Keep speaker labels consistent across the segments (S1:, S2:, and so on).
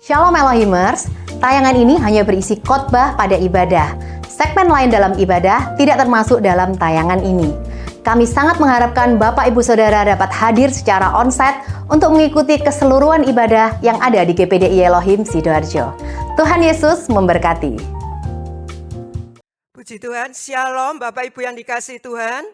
S1: Shalom Elohimers, tayangan ini hanya berisi khotbah pada ibadah. Segmen lain dalam ibadah tidak termasuk dalam tayangan ini. Kami sangat mengharapkan Bapak Ibu Saudara dapat hadir secara onsite untuk mengikuti keseluruhan ibadah yang ada di GPDI Elohim Sidoarjo. Tuhan Yesus memberkati.
S2: Puji Tuhan, Shalom Bapak Ibu yang dikasihi Tuhan.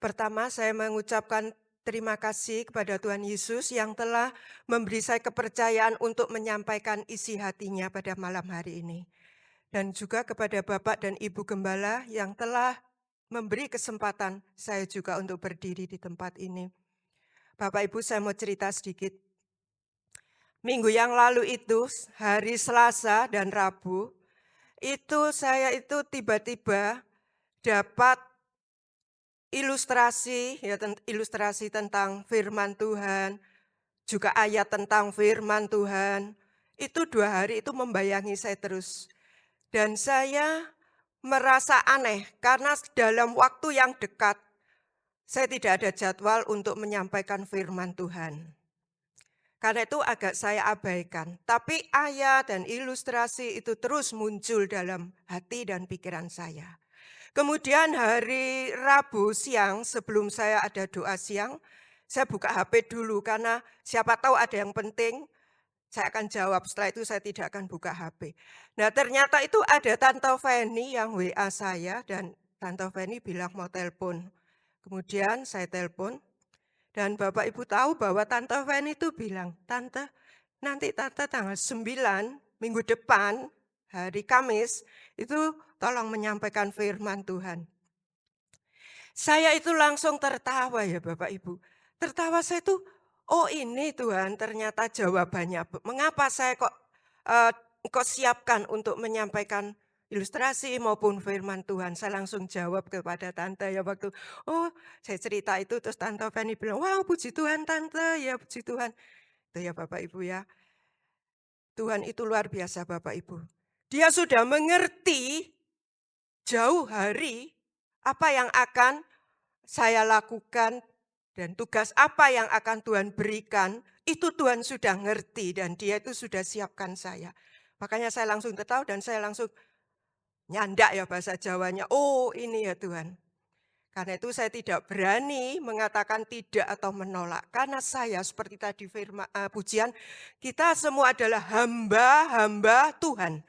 S2: Pertama saya mengucapkan terima kasih kepada Tuhan Yesus yang telah memberi saya kepercayaan untuk menyampaikan isi hatinya pada malam hari ini. Dan juga kepada Bapak dan Ibu Gembala yang telah memberi kesempatan saya juga untuk berdiri di tempat ini. Bapak Ibu, saya mau cerita sedikit. Minggu yang lalu itu, hari Selasa dan Rabu, saya tiba-tiba dapat ilustrasi tentang firman Tuhan, juga ayat tentang firman Tuhan. Itu 2 hari itu membayangi saya terus. Dan saya merasa aneh karena dalam waktu yang dekat saya tidak ada jadwal untuk menyampaikan firman Tuhan. Karena itu agak saya abaikan. Tapi ayat dan ilustrasi itu terus muncul dalam hati dan pikiran saya. Kemudian hari Rabu siang sebelum saya ada doa siang, saya buka HP dulu karena siapa tahu ada yang penting, saya akan jawab. Setelah itu saya tidak akan buka HP. Nah ternyata itu ada Tante Feni yang WA saya dan Tante Feni bilang mau telepon. Kemudian saya telepon dan Bapak Ibu tahu bahwa Tante Feni itu bilang, Tante nanti Tante tanggal 9 minggu depan hari Kamis itu tolong menyampaikan firman Tuhan. Saya itu langsung tertawa ya Bapak Ibu. Tertawa saya itu, oh ini Tuhan ternyata jawabannya. Mengapa saya kok siapkan untuk menyampaikan ilustrasi maupun firman Tuhan. Saya langsung jawab kepada Tante ya waktu, oh saya cerita itu terus Tante Feni bilang, wow puji Tuhan Tante, ya puji Tuhan. Itu ya Bapak Ibu ya. Tuhan itu luar biasa Bapak Ibu. Dia sudah mengerti jauh hari apa yang akan saya lakukan dan tugas apa yang akan Tuhan berikan, itu Tuhan sudah ngerti dan dia itu sudah siapkan saya. Makanya saya langsung ketahui dan saya langsung nyandak ya bahasa Jawanya, oh ini ya Tuhan. Karena itu saya tidak berani mengatakan tidak atau menolak. Karena saya seperti tadi pujian, kita semua adalah hamba-hamba Tuhan.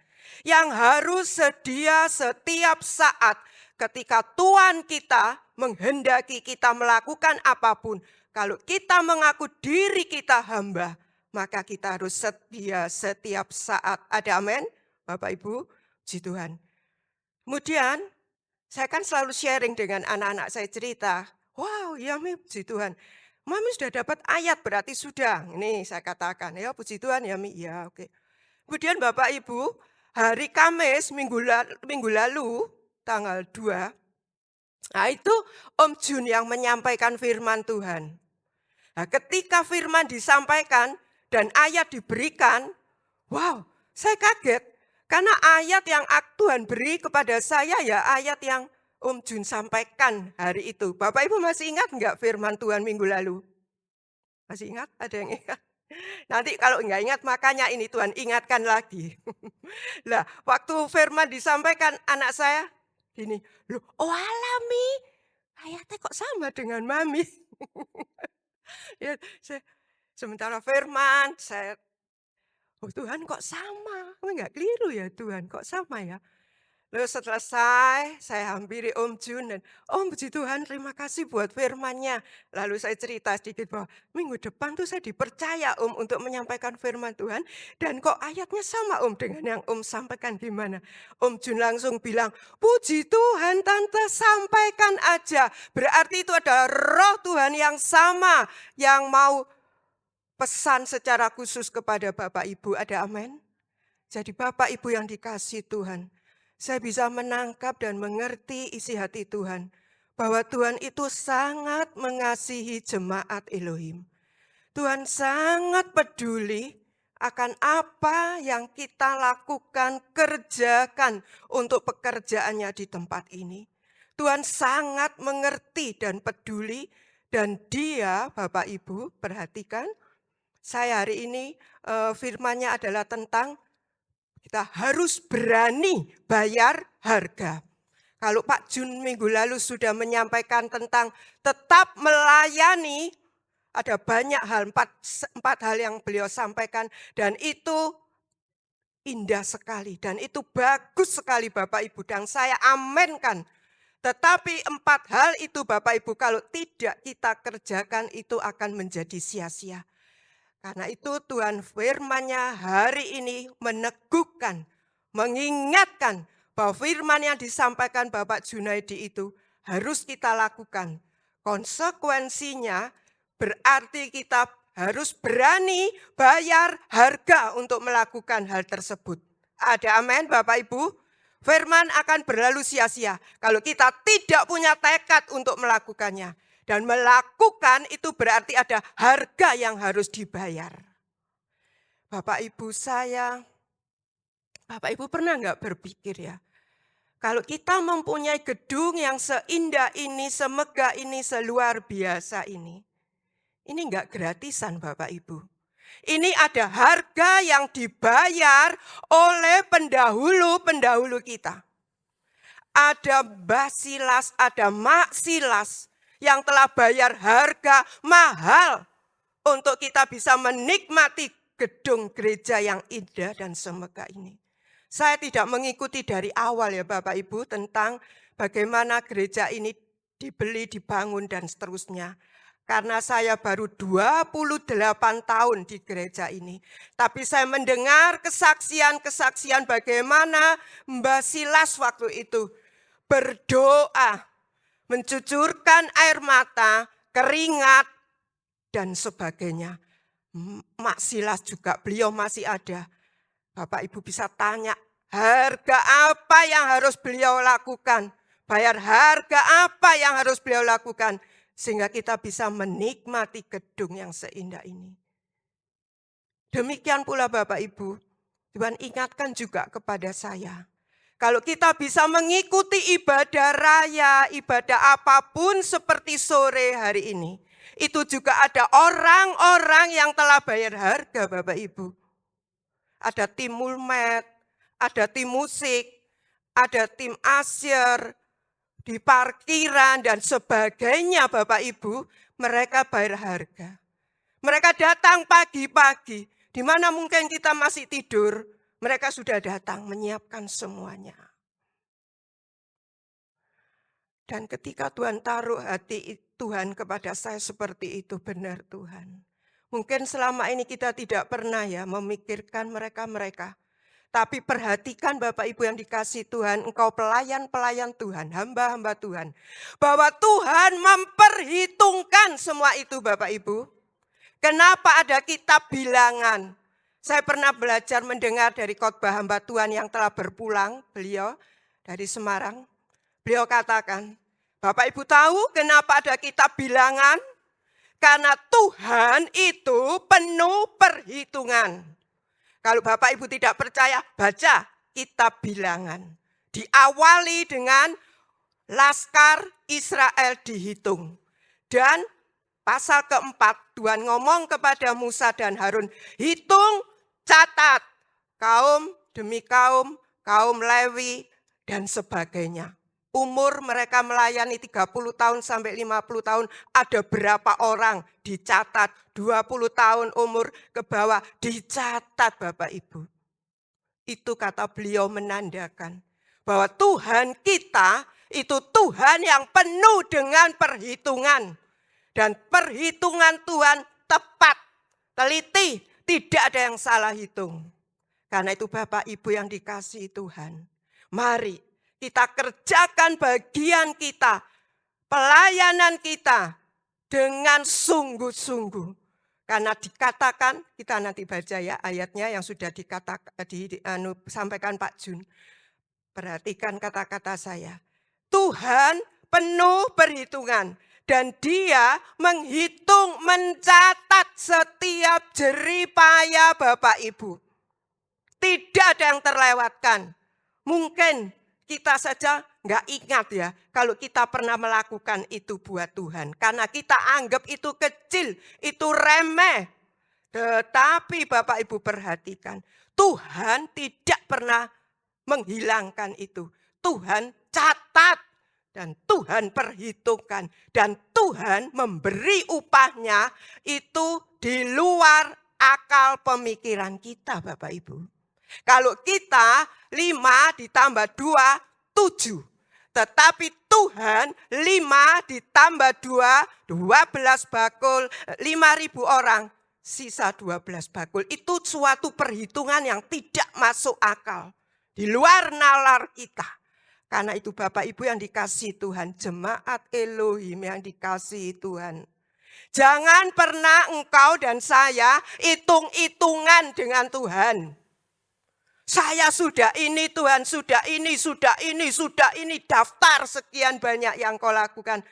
S2: Yang harus sedia setiap saat ketika Tuhan kita menghendaki kita melakukan apapun. Kalau kita mengaku diri kita hamba, maka kita harus sedia setiap saat. Ada amin? Bapak Ibu, puji Tuhan. Kemudian saya kan selalu sharing dengan anak-anak saya cerita. Wow, ya Mi, puji Tuhan. Mami sudah dapat ayat berarti sudah. Ini saya katakan, ya puji Tuhan ya Mi, ya oke. Kemudian Bapak Ibu, hari Kamis minggu lalu, tanggal 2, nah itu Om Jun yang menyampaikan firman Tuhan. Nah, ketika firman disampaikan dan ayat diberikan, wow, saya kaget. Karena ayat yang Tuhan beri kepada saya ya ayat yang Om Jun sampaikan hari itu. Bapak Ibu masih ingat enggak firman Tuhan minggu lalu? Masih ingat? Ada yang ingat? Nanti kalau enggak ingat makanya ini Tuhan ingatkan lagi. Lah, waktu firman disampaikan anak saya gini, loh, oh alami, ayatnya kok sama dengan Mami. Ya, sementara firman, oh Tuhan kok sama? Enggak keliru ya Tuhan, kok sama ya? Lalu selesai, saya hampiri Om Jun dan Om puji Tuhan terima kasih buat firman-Nya. Lalu saya cerita sedikit bahwa minggu depan tuh saya dipercaya Om untuk menyampaikan firman Tuhan. Dan kok ayatnya sama Om dengan yang Om sampaikan gimana? Om Jun langsung bilang, puji Tuhan Tante sampaikan aja. Berarti itu adalah roh Tuhan yang sama yang mau pesan secara khusus kepada Bapak Ibu. Ada amin? Jadi Bapak Ibu yang dikasihi Tuhan. Saya bisa menangkap dan mengerti isi hati Tuhan. Bahwa Tuhan itu sangat mengasihi jemaat Elohim. Tuhan sangat peduli akan apa yang kita lakukan, kerjakan untuk pekerjaannya di tempat ini. Tuhan sangat mengerti dan peduli dan Dia, Bapak Ibu, perhatikan, Saya hari ini firman-Nya adalah tentang kita harus berani bayar harga. Kalau Pak Jun minggu lalu sudah menyampaikan tentang tetap melayani, ada banyak hal, empat hal yang beliau sampaikan, dan itu indah sekali, dan itu bagus sekali Bapak Ibu, dan saya amenkan. Tetapi empat hal itu Bapak Ibu kalau tidak kita kerjakan itu akan menjadi sia-sia. Karena itu Tuhan firman-Nya hari ini meneguhkan, mengingatkan bahwa firman yang disampaikan Bapak Junaidi itu harus kita lakukan. Konsekuensinya berarti kita harus berani bayar harga untuk melakukan hal tersebut. Ada amin Bapak Ibu? Firman akan berlalu sia-sia kalau kita tidak punya tekad untuk melakukannya. Dan melakukan itu berarti ada harga yang harus dibayar. Bapak Ibu pernah nggak berpikir ya, kalau kita mempunyai gedung yang seindah ini, semegah ini, seluar biasa ini nggak gratisan Bapak Ibu. Ini ada harga yang dibayar oleh pendahulu-pendahulu kita. Ada Basilas, ada Maksilas yang telah bayar harga mahal untuk kita bisa menikmati gedung gereja yang indah dan semegah ini. Saya tidak mengikuti dari awal ya Bapak Ibu tentang bagaimana gereja ini dibeli, dibangun dan seterusnya. Karena saya baru 28 tahun di gereja ini. Tapi saya mendengar kesaksian-kesaksian bagaimana Mbak Silas waktu itu berdoa, mencucurkan air mata, keringat, dan sebagainya. Mak Silas juga, beliau masih ada. Bapak Ibu bisa tanya, harga apa yang harus beliau lakukan? Bayar harga apa yang harus beliau lakukan? Sehingga kita bisa menikmati gedung yang seindah ini. Demikian pula Bapak Ibu, Tuhan ingatkan juga kepada saya. Kalau kita bisa mengikuti ibadah raya, ibadah apapun seperti sore hari ini. Itu juga ada orang-orang yang telah bayar harga Bapak Ibu. Ada tim mulmet, ada tim musik, ada tim asyir, di parkiran dan sebagainya Bapak Ibu. Mereka bayar harga. Mereka datang pagi-pagi, di mana mungkin kita masih tidur. Mereka sudah datang menyiapkan semuanya. Dan ketika Tuhan taruh hati Tuhan kepada saya seperti itu, benar Tuhan. Mungkin selama ini kita tidak pernah ya memikirkan mereka-mereka. Tapi perhatikan Bapak Ibu yang dikasih Tuhan, engkau pelayan-pelayan Tuhan, hamba-hamba Tuhan. Bahwa Tuhan memperhitungkan semua itu Bapak Ibu. Kenapa ada kitab bilangan? Saya pernah belajar mendengar dari khotbah hamba Tuhan yang telah berpulang, beliau dari Semarang. Beliau katakan, Bapak Ibu tahu kenapa ada kitab bilangan? Karena Tuhan itu penuh perhitungan. Kalau Bapak Ibu tidak percaya, baca kitab bilangan. Diawali dengan Laskar Israel dihitung. Dan pasal keempat, Tuhan ngomong kepada Musa dan Harun, hitung, catat, kaum demi kaum, kaum Lewi, dan sebagainya. Umur mereka melayani 30 tahun sampai 50 tahun, ada berapa orang dicatat, 20 tahun umur ke bawah dicatat Bapak Ibu. Itu kata beliau menandakan bahwa Tuhan kita itu Tuhan yang penuh dengan perhitungan. Dan perhitungan Tuhan tepat, teliti, tidak ada yang salah hitung. Karena itu Bapak Ibu yang dikasihi Tuhan, mari kita kerjakan bagian kita, pelayanan kita dengan sungguh-sungguh. Karena dikatakan, kita nanti baca ya ayatnya yang sudah disampaikan Pak Jun. Perhatikan kata-kata saya. Tuhan penuh perhitungan. Dan dia menghitung, mencatat setiap jerih payah Bapak Ibu. Tidak ada yang terlewatkan. Mungkin kita saja nggak ingat ya kalau kita pernah melakukan itu buat Tuhan. Karena kita anggap itu kecil, itu remeh. Tetapi Bapak Ibu perhatikan, Tuhan tidak pernah menghilangkan itu. Tuhan catat dan Tuhan perhitungkan dan Tuhan memberi upahnya itu di luar akal pemikiran kita, Bapak Ibu. Kalau kita 5 ditambah 2, 7. Tetapi Tuhan 5 ditambah 2, 12 bakul, 5.000 orang, sisa 12 bakul. Itu suatu perhitungan yang tidak masuk akal. Di luar nalar kita. Karena itu Bapak Ibu yang dikasihi Tuhan, jemaat Elohim yang dikasihi Tuhan. Jangan pernah engkau dan saya hitung-hitungan dengan Tuhan. Saya sudah ini, Tuhan sudah ini, daftar sekian banyak yang kau lakukan.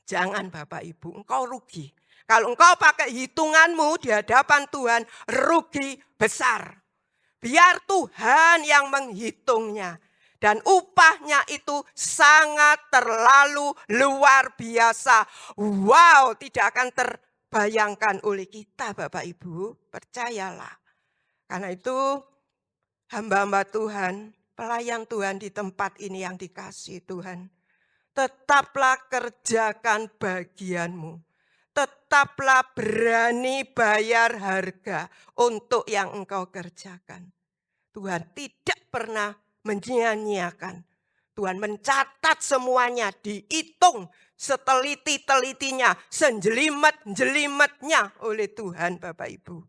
S2: Jangan Bapak Ibu, engkau rugi. Kalau engkau pakai hitunganmu di hadapan Tuhan, rugi besar. Biar Tuhan yang menghitungnya. Dan upahnya itu sangat terlalu luar biasa. Wow, tidak akan terbayangkan oleh kita Bapak Ibu. Percayalah. Karena itu hamba-hamba Tuhan, pelayan Tuhan di tempat ini yang dikasihi Tuhan. Tetaplah kerjakan bagianmu. Tetaplah berani bayar harga untuk yang engkau kerjakan. Tuhan tidak pernah menyia-nyiakan. Tuhan mencatat semuanya, dihitung seteliti-telitinya, senjelimet-jelimetnya oleh Tuhan Bapak Ibu.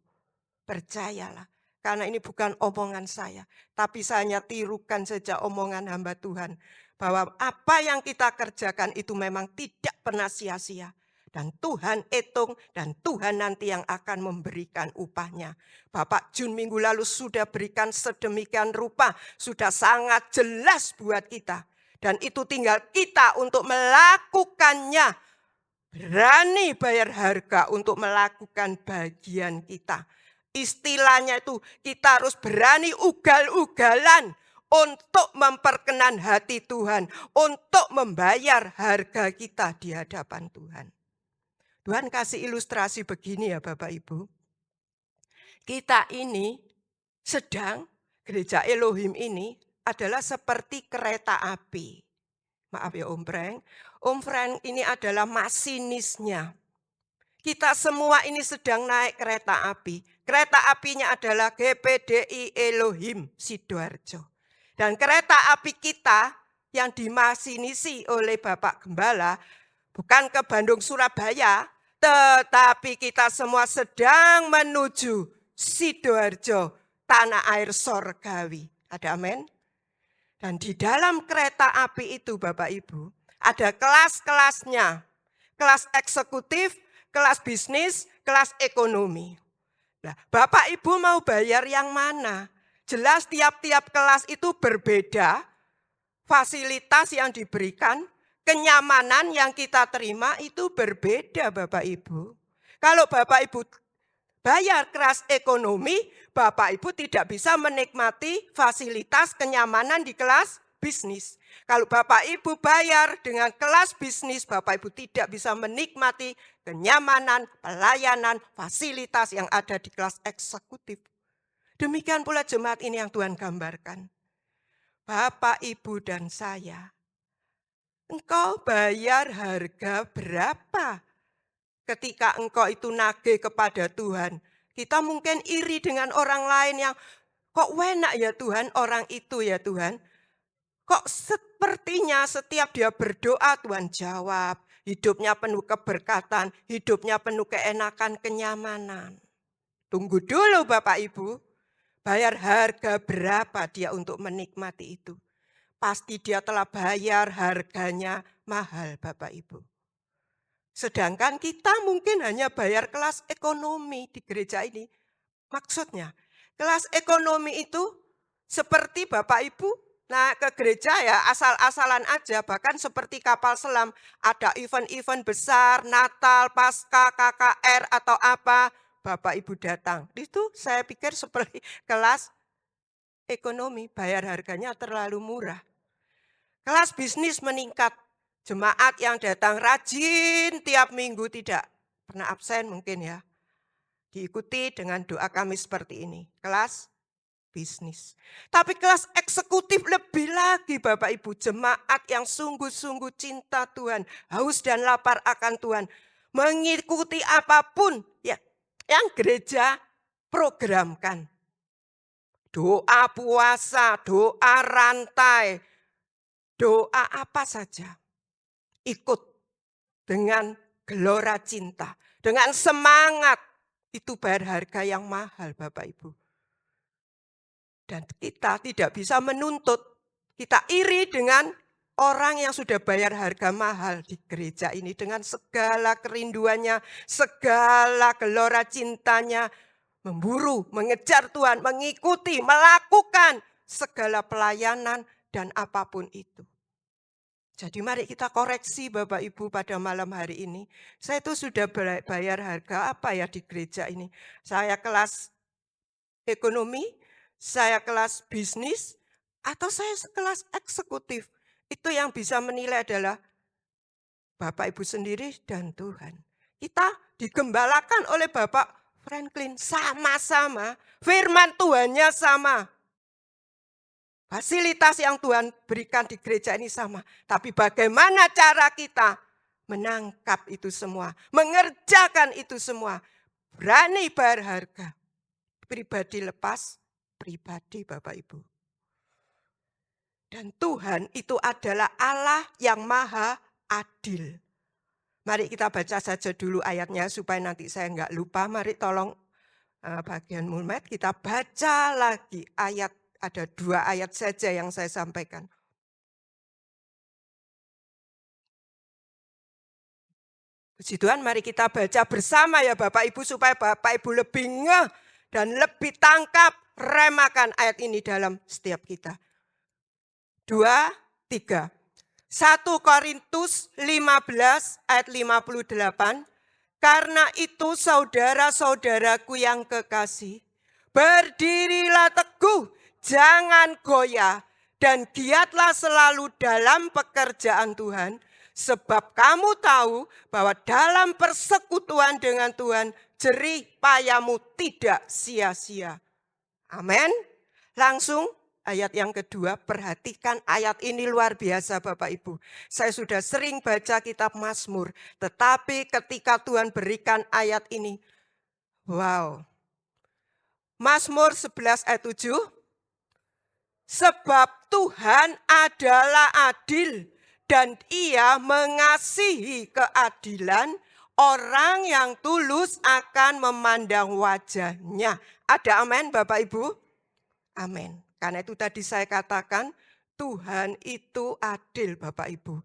S2: Percayalah. Karena ini bukan omongan saya, tapi saya tirukan saja omongan hamba Tuhan. Bahwa apa yang kita kerjakan itu memang tidak pernah sia-sia. Dan Tuhan hitung dan Tuhan nanti yang akan memberikan upahnya. Bapak Jun minggu lalu sudah berikan sedemikian rupa. Sudah sangat jelas buat kita. Dan itu tinggal kita untuk melakukannya. Berani bayar harga untuk melakukan bagian kita. Istilahnya itu kita harus berani ugal-ugalan untuk memperkenan hati Tuhan. Untuk membayar harga kita di hadapan Tuhan. Tuhan kasih ilustrasi begini ya Bapak Ibu. Kita ini sedang, gereja Elohim ini adalah seperti kereta api. Maaf ya Om Frank. Om Frank ini adalah masinisnya. Kita semua ini sedang naik kereta api. Kereta apinya adalah GPDI Elohim Sidoarjo. Dan kereta api kita yang dimasinisi oleh Bapak Gembala bukan ke Bandung Surabaya, tetapi kita semua sedang menuju Sidoarjo, tanah air sorgawi. Ada amin? Dan di dalam kereta api itu Bapak Ibu, ada kelas-kelasnya. Kelas eksekutif, kelas bisnis, kelas ekonomi. Nah, Bapak Ibu mau bayar yang mana? Jelas tiap-tiap kelas itu berbeda. Fasilitas yang diberikan, kenyamanan yang kita terima itu berbeda Bapak Ibu. Kalau Bapak Ibu bayar kelas ekonomi, Bapak Ibu tidak bisa menikmati fasilitas kenyamanan di kelas bisnis. Kalau Bapak Ibu bayar dengan kelas bisnis, Bapak Ibu tidak bisa menikmati kenyamanan, pelayanan, fasilitas yang ada di kelas eksekutif. Demikian pula jemaat ini yang Tuhan gambarkan. Bapak, Ibu, dan saya, engkau bayar harga berapa? Ketika engkau itu nagih kepada Tuhan, kita mungkin iri dengan orang lain yang, kok enak ya Tuhan orang itu ya Tuhan. Kok sepertinya setiap dia berdoa Tuhan jawab. Hidupnya penuh keberkatan, hidupnya penuh keenakan, kenyamanan. Tunggu dulu Bapak Ibu, bayar harga berapa dia untuk menikmati itu. Pasti dia telah bayar harganya mahal Bapak Ibu. Sedangkan kita mungkin hanya bayar kelas ekonomi di gereja ini. Maksudnya, kelas ekonomi itu seperti Bapak Ibu naik ke gereja ya asal-asalan aja. Bahkan seperti kapal selam, ada event-event besar, Natal, Paskah, KKR atau apa, Bapak Ibu datang. Itu saya pikir seperti kelas ekonomi, bayar harganya terlalu murah. Kelas bisnis meningkat. Jemaat yang datang rajin tiap minggu tidak pernah absen mungkin ya. Diikuti dengan doa kami seperti ini. Kelas bisnis. Tapi kelas eksekutif lebih lagi Bapak Ibu. Jemaat yang sungguh-sungguh cinta Tuhan. Haus dan lapar akan Tuhan. Mengikuti apapun ya, yang gereja programkan. Doa puasa, doa rantai, doa apa saja. Ikut dengan gelora cinta. Dengan semangat. Itu bayar harga yang mahal Bapak Ibu. Dan kita tidak bisa menuntut. Kita iri dengan orang yang sudah bayar harga mahal di gereja ini. Dengan segala kerinduannya, segala gelora cintanya. Memburu, mengejar Tuhan, mengikuti, melakukan segala pelayanan dan apapun itu. Jadi mari kita koreksi Bapak Ibu pada malam hari ini. Saya itu sudah bayar harga apa ya di gereja ini. Saya kelas ekonomi, saya kelas bisnis, atau saya kelas eksekutif. Itu yang bisa menilai adalah Bapak Ibu sendiri dan Tuhan. Kita digembalakan oleh Bapak Franklin sama-sama. Firman Tuhannya sama. Fasilitas yang Tuhan berikan di gereja ini sama. Tapi bagaimana cara kita menangkap itu semua. Mengerjakan itu semua. Berani bayar harga. Pribadi lepas pribadi Bapak Ibu. Dan Tuhan itu adalah Allah yang maha adil. Mari kita baca saja dulu ayatnya supaya nanti saya enggak lupa. Mari tolong bagian mulmet kita baca lagi ayat. Ada 2 ayat saja yang saya sampaikan. Puji Tuhan, mari kita baca bersama ya Bapak Ibu supaya Bapak Ibu lebih ngeh dan lebih tangkap remakan ayat ini dalam setiap kita. 2, 3. 1 Korintus 15 ayat 58. Karena itu saudara-saudaraku yang kekasih, berdirilah teguh, jangan goyah, dan giatlah selalu dalam pekerjaan Tuhan. Sebab kamu tahu bahwa dalam persekutuan dengan Tuhan, jerih payahmu tidak sia-sia. Amin. Langsung ayat yang kedua, perhatikan ayat ini luar biasa Bapak Ibu. Saya sudah sering baca kitab Mazmur, tetapi ketika Tuhan berikan ayat ini, wow. Mazmur 11 ayat 7, sebab Tuhan adalah adil dan Ia mengasihi keadilan, orang yang tulus akan memandang wajahnya. Ada amin Bapak Ibu? Amin. Karena itu tadi saya katakan Tuhan itu adil Bapak Ibu.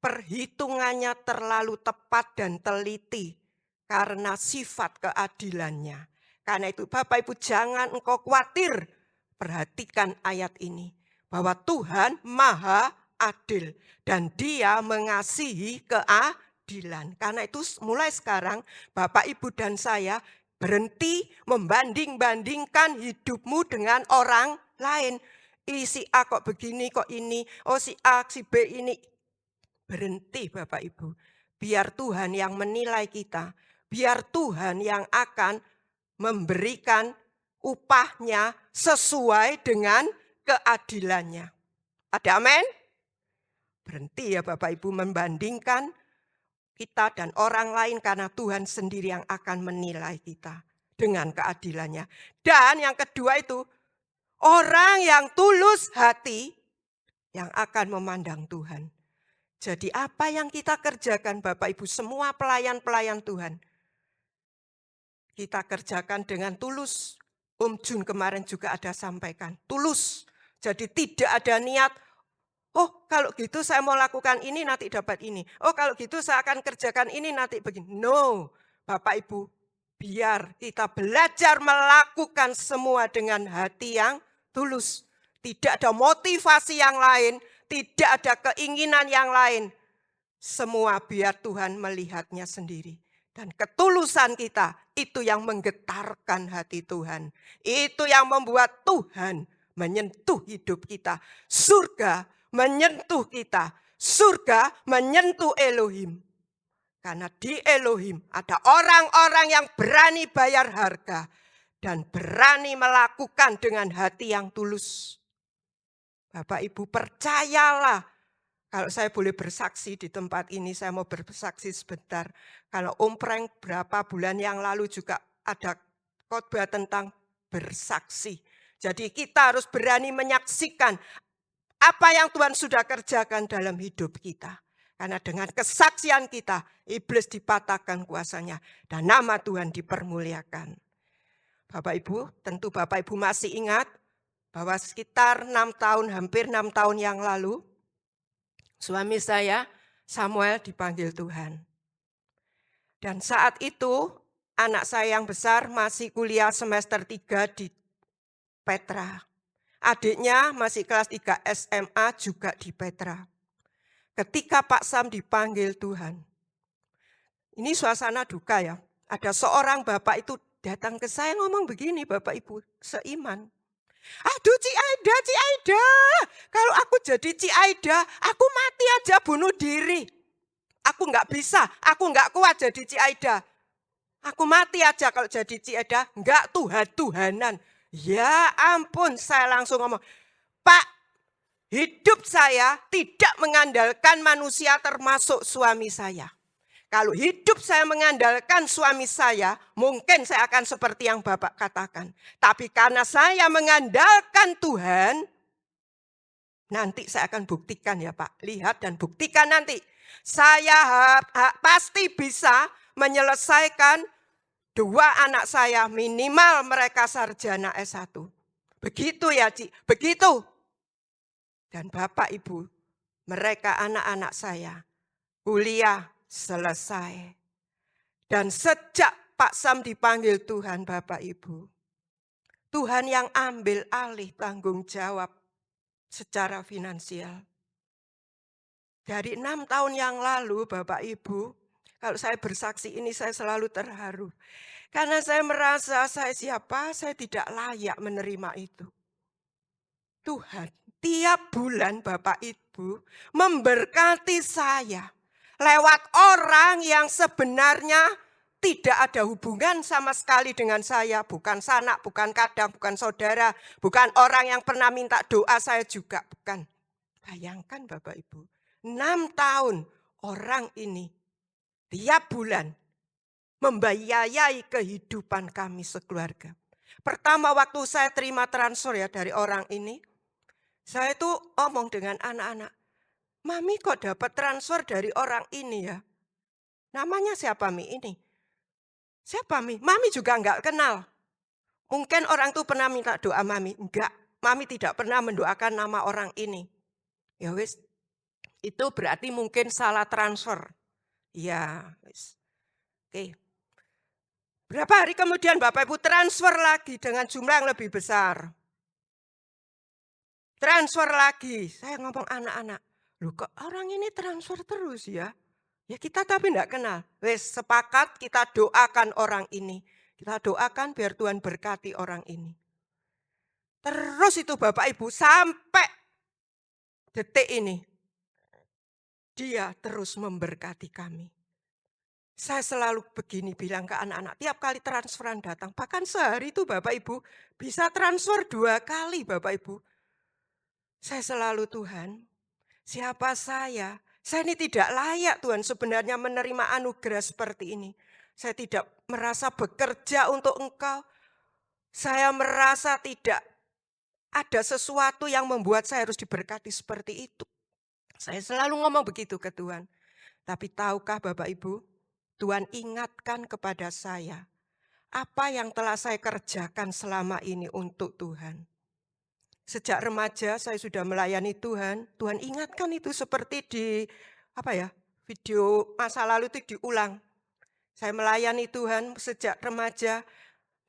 S2: Perhitungannya terlalu tepat dan teliti karena sifat keadilannya. Karena itu Bapak Ibu jangan engkau khawatir. Perhatikan ayat ini. Bahwa Tuhan maha adil. Dan Dia mengasihi keadilan. Karena itu mulai sekarang Bapak Ibu dan saya berhenti membanding-bandingkan hidupmu dengan orang lain. Si A kok begini, kok ini. Oh si A, si B ini. Berhenti Bapak Ibu. Biar Tuhan yang menilai kita. Biar Tuhan yang akan memberikan upahnya sesuai dengan keadilannya. Ada amin? Berhenti ya Bapak Ibu membandingkan kita dan orang lain karena Tuhan sendiri yang akan menilai kita dengan keadilannya. Dan yang kedua itu, orang yang tulus hati yang akan memandang Tuhan. Jadi apa yang kita kerjakan Bapak Ibu, semua pelayan-pelayan Tuhan, kita kerjakan dengan tulus. Om Jun kemarin juga ada sampaikan, tulus. Jadi tidak ada niat, oh kalau gitu saya mau lakukan ini nanti dapat ini. Oh kalau gitu saya akan kerjakan ini nanti begini. No, Bapak Ibu, biar kita belajar melakukan semua dengan hati yang tulus. Tidak ada motivasi yang lain, tidak ada keinginan yang lain. Semua biar Tuhan melihatnya sendiri. Dan ketulusan kita itu yang menggetarkan hati Tuhan. Itu yang membuat Tuhan menyentuh hidup kita. Surga menyentuh kita. Surga menyentuh Elohim. Karena di Elohim ada orang-orang yang berani bayar harga dan berani melakukan dengan hati yang tulus. Bapak Ibu percayalah, kalau saya boleh bersaksi di tempat ini, saya mau bersaksi sebentar. Kalau Om Prank berapa bulan yang lalu juga ada khotbah tentang bersaksi. Jadi kita harus berani menyaksikan apa yang Tuhan sudah kerjakan dalam hidup kita. Karena dengan kesaksian kita, iblis dipatahkan kuasanya dan nama Tuhan dipermuliakan. Bapak Ibu, tentu Bapak Ibu masih ingat bahwa sekitar 6 tahun, hampir 6 tahun yang lalu, suami saya, Samuel, dipanggil Tuhan. Dan saat itu, anak saya yang besar masih kuliah semester 3 di Petra. Adiknya masih kelas 3 SMA juga di Petra. Ketika Pak Sam dipanggil Tuhan, ini suasana duka ya. Ada seorang bapak itu datang ke saya ngomong begini, Bapak Ibu, seiman. Aduh Ci Aida, kalau aku jadi Ci Aida, aku mati aja bunuh diri. Aku nggak bisa, aku nggak kuat jadi Ci Aida. Aku mati aja kalau jadi Ci Aida, nggak Tuhan-Tuhanan. Ya ampun, saya langsung ngomong, Pak, hidup saya tidak mengandalkan manusia termasuk suami saya. Kalau hidup saya mengandalkan suami saya, mungkin saya akan seperti yang Bapak katakan. Tapi karena saya mengandalkan Tuhan, nanti saya akan buktikan ya Pak. Lihat dan buktikan nanti. Saya pasti bisa menyelesaikan 2 anak saya, minimal mereka sarjana S1. Begitu ya Ci, begitu. Dan Bapak Ibu, mereka anak-anak saya kuliah selesai. Dan sejak Pak Sam dipanggil Tuhan Bapak Ibu, Tuhan yang ambil alih tanggung jawab secara finansial. Dari 6 tahun yang lalu Bapak Ibu, kalau saya bersaksi ini saya selalu terharu. Karena saya merasa saya siapa, saya tidak layak menerima itu. Tuhan tiap bulan Bapak Ibu memberkati saya lewat orang yang sebenarnya tidak ada hubungan sama sekali dengan saya. Bukan sanak, bukan kadang, bukan saudara, bukan orang yang pernah minta doa saya juga, bukan. Bayangkan Bapak Ibu, 6 tahun orang ini tiap bulan membiayai kehidupan kami sekeluarga. Pertama waktu saya terima transfer ya dari orang ini, saya itu omong dengan anak-anak, Mami kok dapat transfer dari orang ini ya? Namanya siapa Mi ini? Siapa Mi? Mami juga enggak kenal. Mungkin orang itu pernah minta doa Mami. Enggak, Mami tidak pernah mendoakan nama orang ini. Ya wis, itu berarti mungkin salah transfer. Ya wis. Oke. Berapa hari kemudian Bapak Ibu transfer lagi dengan jumlah yang lebih besar. Transfer lagi. Saya ngomong anak-anak, loh kok orang ini transfer terus ya? Ya kita tapi enggak kenal. Wes sepakat kita doakan orang ini. Kita doakan biar Tuhan berkati orang ini. Terus itu Bapak Ibu sampai detik ini. Dia terus memberkati kami. Saya selalu begini bilang ke anak-anak, tiap kali transferan datang. Bahkan sehari itu Bapak Ibu bisa transfer 2 kali Bapak Ibu. Saya selalu Tuhan, siapa saya? Saya ini tidak layak Tuhan sebenarnya menerima anugerah seperti ini. Saya tidak merasa bekerja untuk Engkau. Saya merasa tidak ada sesuatu yang membuat saya harus diberkati seperti itu. Saya selalu ngomong begitu ke Tuhan. Tapi tahukah Bapak Ibu, Tuhan ingatkan kepada saya apa yang telah saya kerjakan selama ini untuk Tuhan. Sejak remaja saya sudah melayani Tuhan. Tuhan ingatkan itu seperti di video masa lalu itu diulang. Saya melayani Tuhan sejak remaja,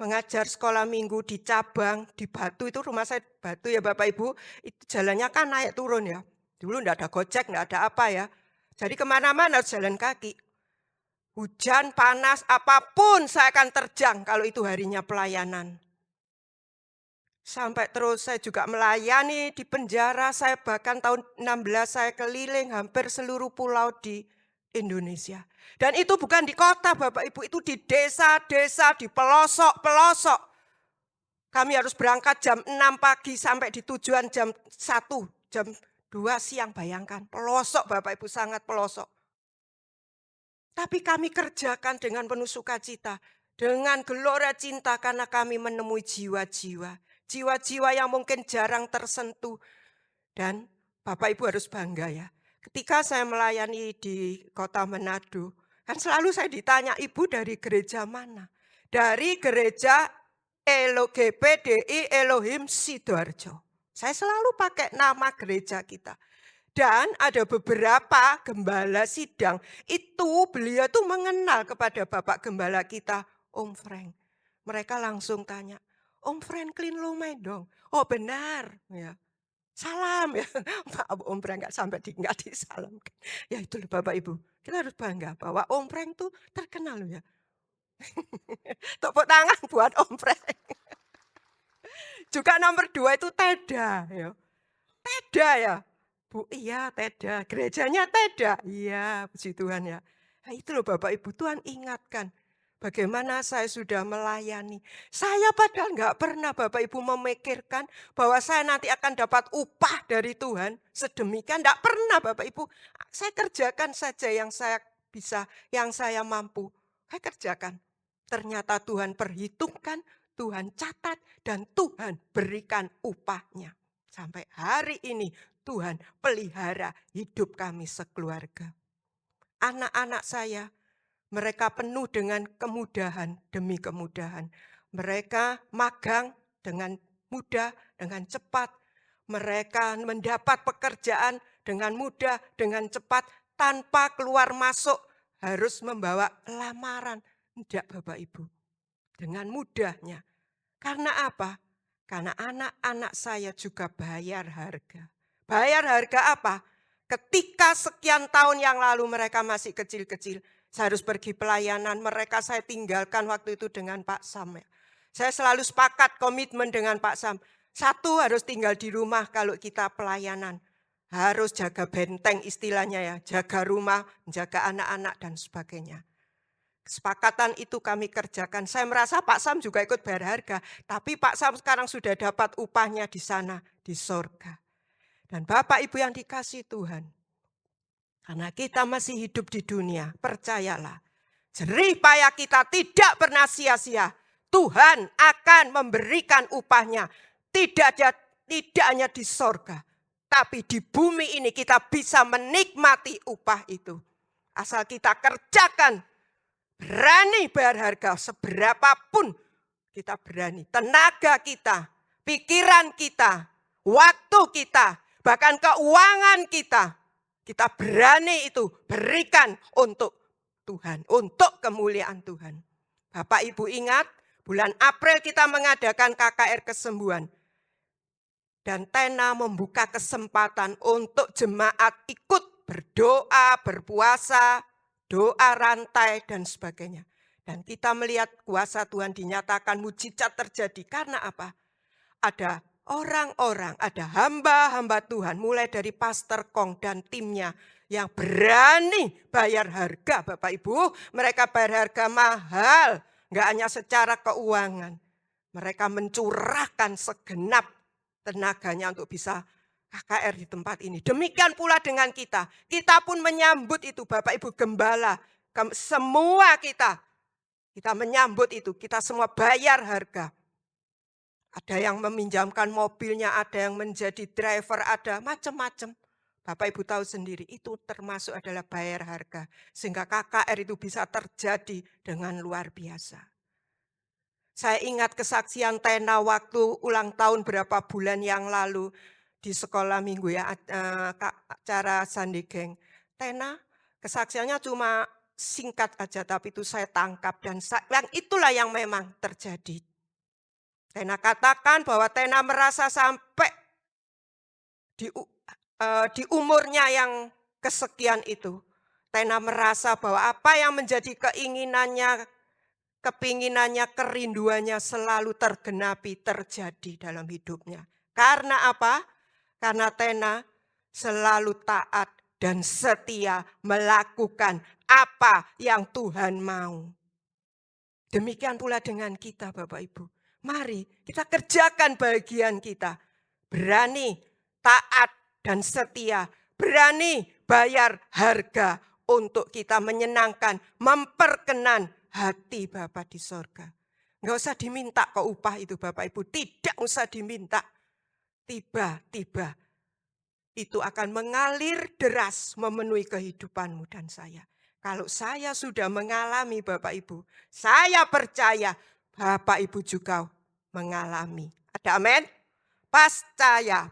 S2: mengajar sekolah minggu di cabang, di Batu. Itu rumah saya Batu ya Bapak Ibu. Itu jalannya kan naik turun ya. Dulu enggak ada gojek, enggak ada apa ya. Jadi kemana-mana harus jalan kaki. Hujan, panas, apapun saya akan terjang kalau itu harinya pelayanan. Sampai terus saya juga melayani di penjara, saya bahkan tahun 16 saya keliling hampir seluruh pulau di Indonesia. Dan itu bukan di kota Bapak Ibu, itu di desa-desa, di pelosok-pelosok. Kami harus berangkat jam 6 pagi sampai di tujuan jam 1, jam 2 siang, bayangkan. Pelosok Bapak Ibu, sangat pelosok. Tapi kami kerjakan dengan penuh sukacita, dengan gelora cinta karena kami menemui jiwa-jiwa. Jiwa-jiwa yang mungkin jarang tersentuh. Dan Bapak Ibu harus bangga ya. Ketika saya melayani di kota Manado, kan selalu saya ditanya, Ibu dari gereja mana? Dari gereja GPDI Elohim Sidoarjo. Saya selalu pakai nama gereja kita. Dan ada beberapa gembala sidang, itu beliau tuh mengenal kepada Bapak Gembala kita, Om Frank. Mereka langsung tanya, Om Franklin Lumedong. Oh benar, ya. Salam ya. Maaf Om Frank nggak disalamkan. Ya itu loh Bapak Ibu, kita harus bangga bahwa Om Frank tuh terkenal loh ya. Tepuk tangan buat Om Frank. Juga nomor 2 itu Teda ya. Teda ya. Bu, iya Teda, gerejanya Teda. Iya, puji Tuhan ya. Nah, itu loh Bapak Ibu, Tuhan ingatkan bagaimana saya sudah melayani. Saya padahal nggak pernah Bapak Ibu memikirkan bahwa saya nanti akan dapat upah dari Tuhan. Sedemikian, nggak pernah Bapak Ibu. Saya kerjakan saja yang saya bisa, yang saya mampu. Saya kerjakan. Ternyata Tuhan perhitungkan, Tuhan catat, dan Tuhan berikan upahnya. Sampai hari ini Tuhan pelihara hidup kami sekeluarga. Anak-anak saya, mereka penuh dengan kemudahan demi kemudahan. Mereka magang dengan mudah, dengan cepat. Mereka mendapat pekerjaan dengan mudah, dengan cepat, tanpa keluar masuk harus membawa lamaran. Tidak Bapak Ibu, dengan mudahnya. Karena apa? Karena anak-anak saya juga bayar harga. Bayar harga apa? Ketika sekian tahun yang lalu mereka masih kecil-kecil, saya harus pergi pelayanan, mereka saya tinggalkan waktu itu dengan Pak Sam. Saya selalu sepakat komitmen dengan Pak Sam. Satu, harus tinggal di rumah kalau kita pelayanan. Harus jaga benteng istilahnya ya, jaga rumah, menjaga anak-anak dan sebagainya. Kesepakatan itu kami kerjakan. Saya merasa Pak Sam juga ikut bayar harga. Tapi Pak Sam sekarang sudah dapat upahnya di sana, di sorga. Dan Bapak Ibu yang dikasih Tuhan. Karena kita masih hidup di dunia, percayalah. Jerih payah kita tidak pernah sia-sia. Tuhan akan memberikan upahnya. Tidak hanya di sorga. Tapi di bumi ini kita bisa menikmati upah itu. Asal kita kerjakan. Berani bayar harga seberapapun kita berani. Tenaga kita, pikiran kita, waktu kita, bahkan keuangan kita. Kita berani itu berikan untuk Tuhan, untuk kemuliaan Tuhan. Bapak Ibu ingat, bulan April kita mengadakan KKR kesembuhan. Dan Tena membuka kesempatan untuk jemaat ikut berdoa, berpuasa, doa rantai dan sebagainya. Dan kita melihat kuasa Tuhan dinyatakan, mujizat terjadi. Karena apa? Ada orang-orang, ada hamba-hamba Tuhan, mulai dari Pastor Kong dan timnya yang berani bayar harga Bapak Ibu. Mereka bayar harga mahal, nggak hanya secara keuangan. Mereka mencurahkan segenap tenaganya untuk bisa KKR di tempat ini. Demikian pula dengan kita. Kita pun menyambut itu Bapak Ibu Gembala. Semua kita menyambut itu. Kita semua bayar harga. Ada yang meminjamkan mobilnya, ada yang menjadi driver, ada macam-macam. Bapak Ibu tahu sendiri, itu termasuk adalah bayar harga. Sehingga KKR itu bisa terjadi dengan luar biasa. Saya ingat kesaksian Tena waktu ulang tahun berapa bulan yang lalu di sekolah minggu ya, acara Sunday Gang. Tena kesaksiannya cuma singkat aja, tapi itu saya tangkap dan yang itulah yang memang terjadi. Tena katakan bahwa Tena merasa sampai di umurnya yang kesekian itu, Tena merasa bahwa apa yang menjadi keinginannya, kepinginannya, kerinduannya selalu tergenapi, terjadi dalam hidupnya. Karena apa? Karena Tena selalu taat dan setia melakukan apa yang Tuhan mau. Demikian pula dengan kita Bapak Ibu. Mari kita kerjakan bagian kita. Berani, taat, dan setia. Berani bayar harga untuk kita menyenangkan, memperkenan hati Bapa di sorga. Nggak usah diminta ke upah itu Bapak Ibu. Tidak usah diminta. Tiba-tiba itu akan mengalir deras memenuhi kehidupanmu dan saya. Kalau saya sudah mengalami Bapak Ibu, saya percaya Bapak Ibu juga mengalami. Ada amin? Percaya.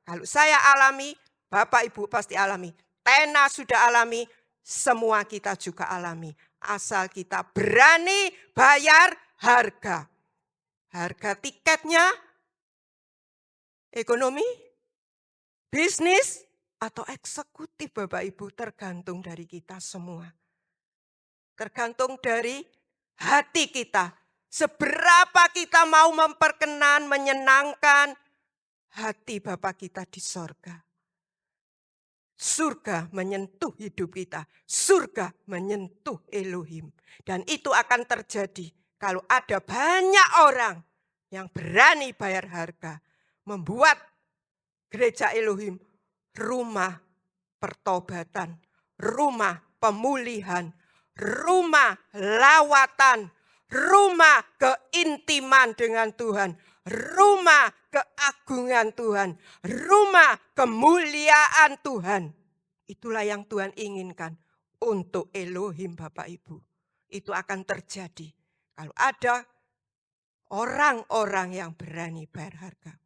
S2: Kalau saya alami, Bapak Ibu pasti alami. Tena sudah alami, semua kita juga alami. Asal kita berani bayar harga. Harga tiketnya, ekonomi, bisnis, atau eksekutif Bapak Ibu tergantung dari kita semua. Tergantung dari hati kita. Seberapa kita mau memperkenan, menyenangkan hati Bapa kita di sorga. Surga menyentuh hidup kita. Surga menyentuh Elohim. Dan itu akan terjadi kalau ada banyak orang yang berani bayar harga. Membuat gereja Elohim rumah pertobatan, rumah pemulihan, rumah lawatan, rumah keintiman dengan Tuhan, rumah keagungan Tuhan, rumah kemuliaan Tuhan. Itulah yang Tuhan inginkan untuk Elohim Bapak Ibu. Itu akan terjadi kalau ada orang-orang yang berani bayar harga.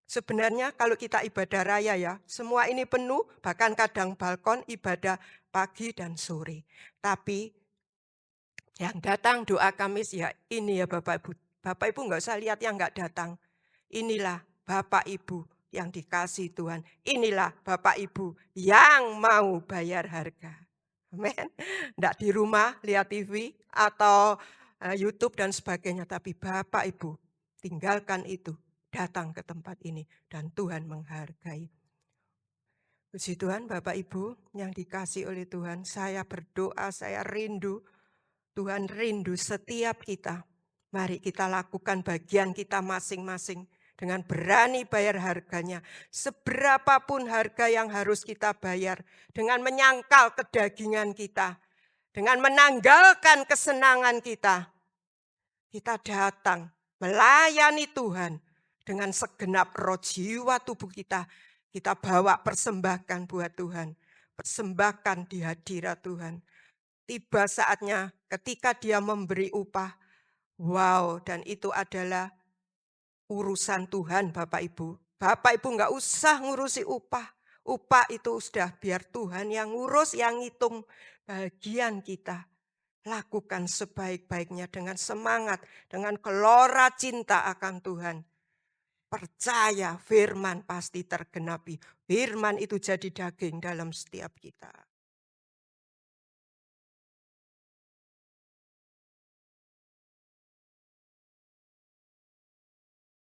S2: Sebenarnya kalau kita ibadah raya ya, semua ini penuh, bahkan kadang balkon ibadah pagi dan sore. Tapi yang datang doa Kamis ya ini ya Bapak Ibu. Bapak Ibu nggak usah lihat yang nggak datang. Inilah Bapak Ibu yang dikasih Tuhan. Inilah Bapak Ibu yang mau bayar harga. Amin. Nggak di rumah lihat TV atau YouTube dan sebagainya. Tapi Bapak Ibu tinggalkan itu. Datang ke tempat ini dan Tuhan menghargai. Puji Tuhan Bapak Ibu yang dikasih oleh Tuhan, saya berdoa, saya rindu, Tuhan rindu setiap kita. Mari kita lakukan bagian kita masing-masing dengan berani bayar harganya. Seberapapun harga yang harus kita bayar, dengan menyangkal kedagingan kita, dengan menanggalkan kesenangan kita. Kita datang melayani Tuhan. Dengan segenap roh jiwa tubuh kita, kita bawa persembahkan buat Tuhan. Persembahkan di hadirat Tuhan. Tiba saatnya ketika dia memberi upah. Wow, dan itu adalah urusan Tuhan Bapak Ibu. Bapak Ibu nggak usah ngurusi upah. Upah itu sudah biar Tuhan yang ngurus, yang ngitung bagian kita. Lakukan sebaik-baiknya dengan semangat, dengan gelora cinta akan Tuhan. Percaya firman pasti tergenapi. Firman itu jadi daging dalam setiap kita.